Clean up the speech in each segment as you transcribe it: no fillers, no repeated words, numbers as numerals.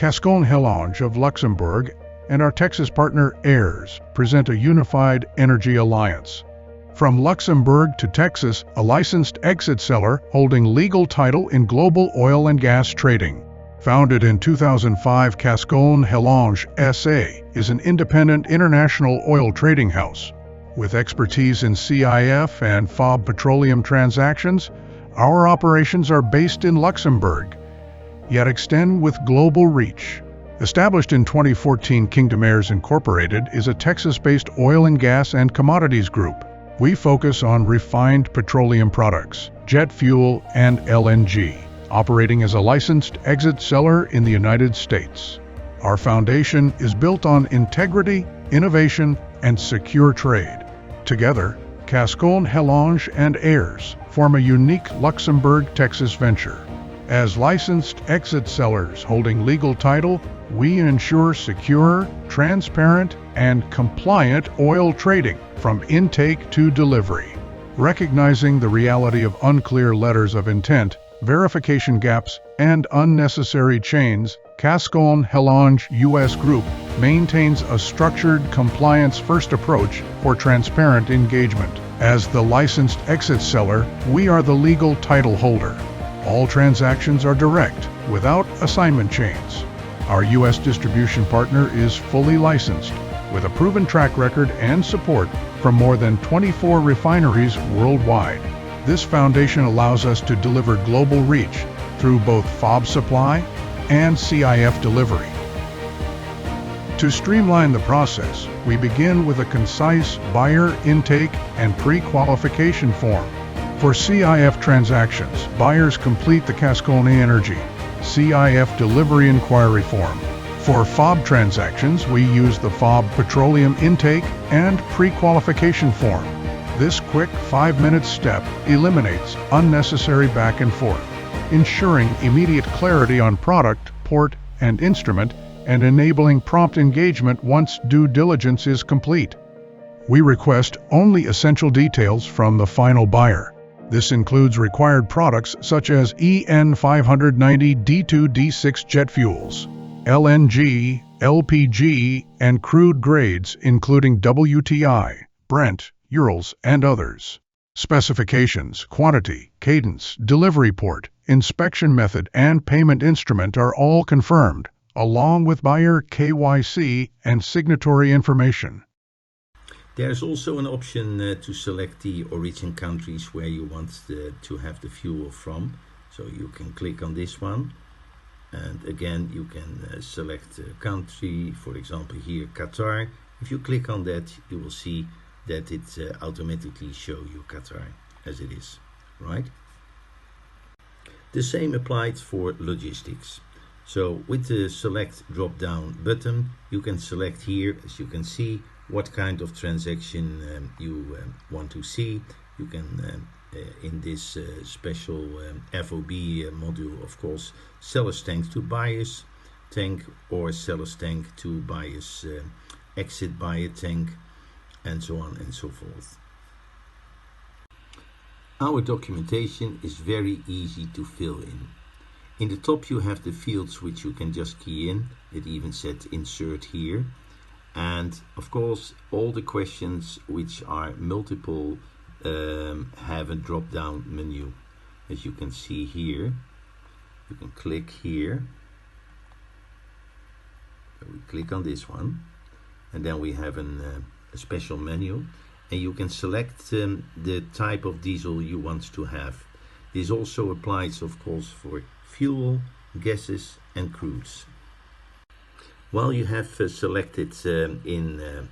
Cascolne Helange of Luxembourg and our Texas partner Heirs present a unified energy alliance. From Luxembourg to Texas, a licensed exit seller holding legal title in global oil and gas trading. Founded in 2005, Cascolne Helange SA is an independent international oil trading house. With expertise in CIF and FOB petroleum transactions, our operations are based in Luxembourg, yet extend with global reach. Established in 2014, Kingdom Heirs Incorporated is a Texas-based oil and gas and commodities group. We focus on refined petroleum products, jet fuel, and LNG, operating as a licensed exit seller in the United States. Our foundation is built on integrity, innovation, and secure trade. Together, Cascolne, Helange, and Heirs form a unique Luxembourg, Texas venture. As licensed exit sellers holding legal title, we ensure secure, transparent, and compliant oil trading from intake to delivery. Recognizing the reality of unclear letters of intent, verification gaps, and unnecessary chains, Cascolne Helange U.S. Group maintains a structured, compliance-first approach for transparent engagement. As the licensed exit seller, we are the legal title holder. All transactions are direct, without assignment chains. Our U.S. distribution partner is fully licensed, with a proven track record and support from more than 24 refineries worldwide. This foundation allows us to deliver global reach through both FOB supply and CIF delivery. To streamline the process, we begin with a concise buyer intake and pre-qualification form. For CIF transactions, buyers complete the Cascolne Energy CIF delivery inquiry form. For FOB transactions, we use the FOB petroleum intake and pre-qualification form. This quick 5-minute step eliminates unnecessary back and forth, ensuring immediate clarity on product, port, and instrument, and enabling prompt engagement once due diligence is complete. We request only essential details from the final buyer. This includes required products such as EN 590 D2 D6 jet fuels, LNG, LPG, and crude grades including WTI, Brent, Urals, and others. Specifications, quantity, cadence, delivery port, inspection method, and payment instrument are all confirmed, along with buyer KYC and signatory information. There's also an option to select the origin countries where you want to have the fuel from. So you can click on this one, and again you can select a country, for example here Qatar. If you click on that, you will see that it automatically show you Qatar as it is, right? The same applies for logistics. So with the select drop down button, you can select here, as you can see, what kind of transaction you want to see. You can in this special FOB module, of course, seller's tank to buyer's tank, or seller's tank to buyer's exit buyer tank, and so on and so forth. Our documentation is very easy to fill in. In the top you have the fields which you can just key in. It even said insert here. And of course all the questions which are multiple have a drop down menu. As you can see here, you can click here. So we click on this one, and then we have a special menu, and you can select the type of diesel you want to have. This also applies, of course, for fuel, gases, and crudes. While you have selected in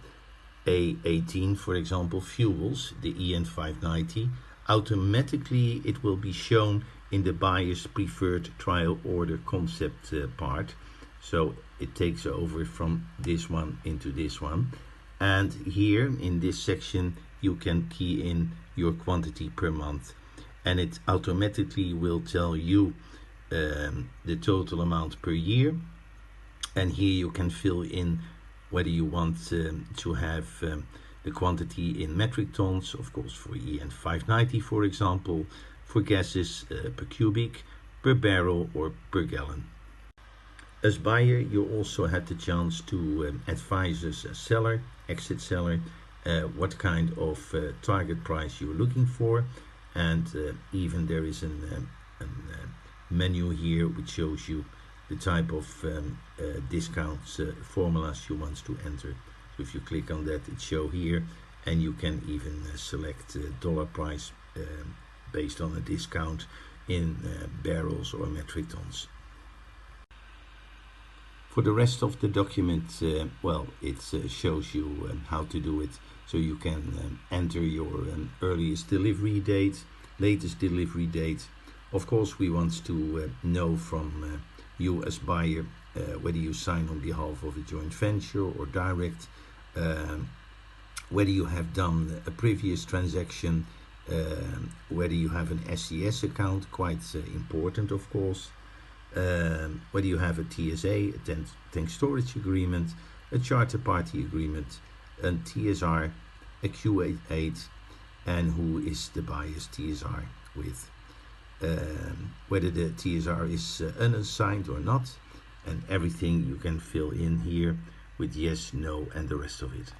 A18, for example, fuels, the EN 590, automatically it will be shown in the buyer's preferred trial order concept part. So it takes over from this one into this one. And here in this section, you can key in your quantity per month, and it automatically will tell you the total amount per year. And here you can fill in whether you want to have the quantity in metric tons, of course for EN 590 for example, for gases per cubic, per barrel or per gallon. As buyer, you also had the chance to advise us as seller, exit seller, what kind of target price you're looking for, and even there is a menu here which shows you the type of discounts formulas you want to enter. So if you click on that, it shows here, and you can even select dollar price based on a discount in barrels or metric tons. For the rest of the document, well, it shows you how to do it. So you can enter your earliest delivery date, latest delivery date. Of course, we want to know from you as buyer whether you sign on behalf of a joint venture or direct, whether you have done a previous transaction, whether you have an SES account, quite important of course, whether you have a TSA, a tank storage agreement, a charter party agreement, a TSR, a Q88, and who is the buyer's TSR with. Whether the TSR is unassigned or not, and everything you can fill in here with yes, no, and the rest of it.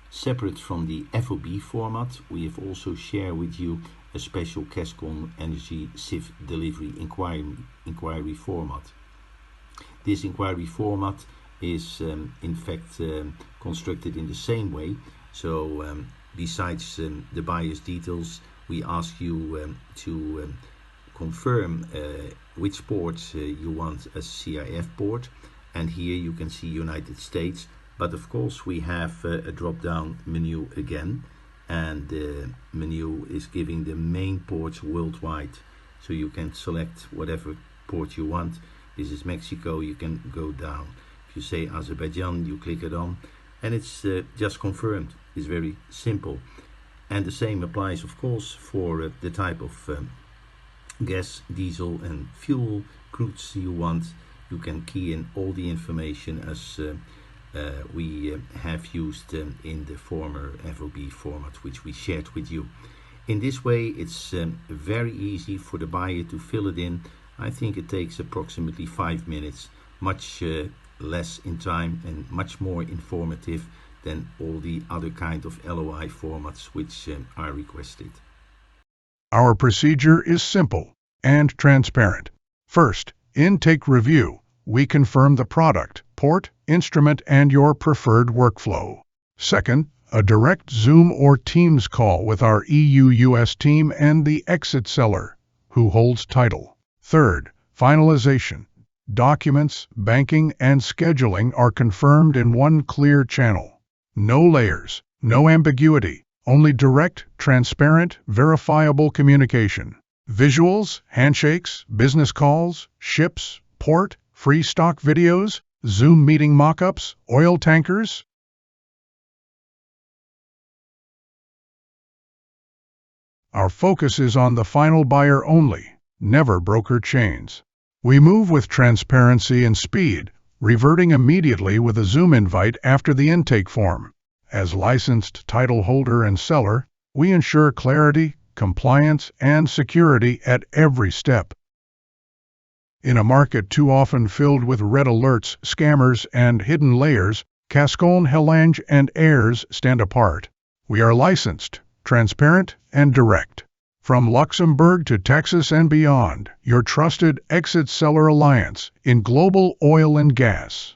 Separate from the FOB format, we have also shared with you a special Cascolne Energy CIF delivery inquiry format. This inquiry format is in fact constructed in the same way. So besides the buyer's details, we ask you to confirm which port you want as CIF port, and here you can see United States, but of course we have a drop-down menu again, and the menu is giving the main ports worldwide, so you can select whatever port you want. This is Mexico, you can go down. If you say Azerbaijan, you click it on, and it's just confirmed. It's very simple. And the same applies of course for the type of gas, diesel and fuel crudes you want. You can key in all the information as we have used in the former FOB format which we shared with you. In this way it's very easy for the buyer to fill it in. I think it takes approximately 5 minutes, much less in time and much more informative than all the other kind of LOI formats which are requested. Our procedure is simple and transparent. First, intake review. We confirm the product, port, instrument, and your preferred workflow. Second, a direct Zoom or Teams call with our EU-US team and the exit seller, who holds title. Third, finalization. Documents, banking, and scheduling are confirmed in one clear channel. No layers, no ambiguity, only direct, transparent, verifiable communication. Visuals, handshakes, business calls, ships, port, free stock videos, Zoom meeting mock-ups, oil tankers. Our focus is on the final buyer only, never broker chains. We move with transparency and speed, reverting immediately with a Zoom invite after the intake form. As licensed title holder and seller, we ensure clarity, compliance, and security at every step. In a market too often filled with red alerts, scammers, and hidden layers, Cascolne, Helange, and Heirs stand apart. We are licensed, transparent, and direct. From Luxembourg to Texas and beyond, your trusted exit seller alliance in global oil and gas.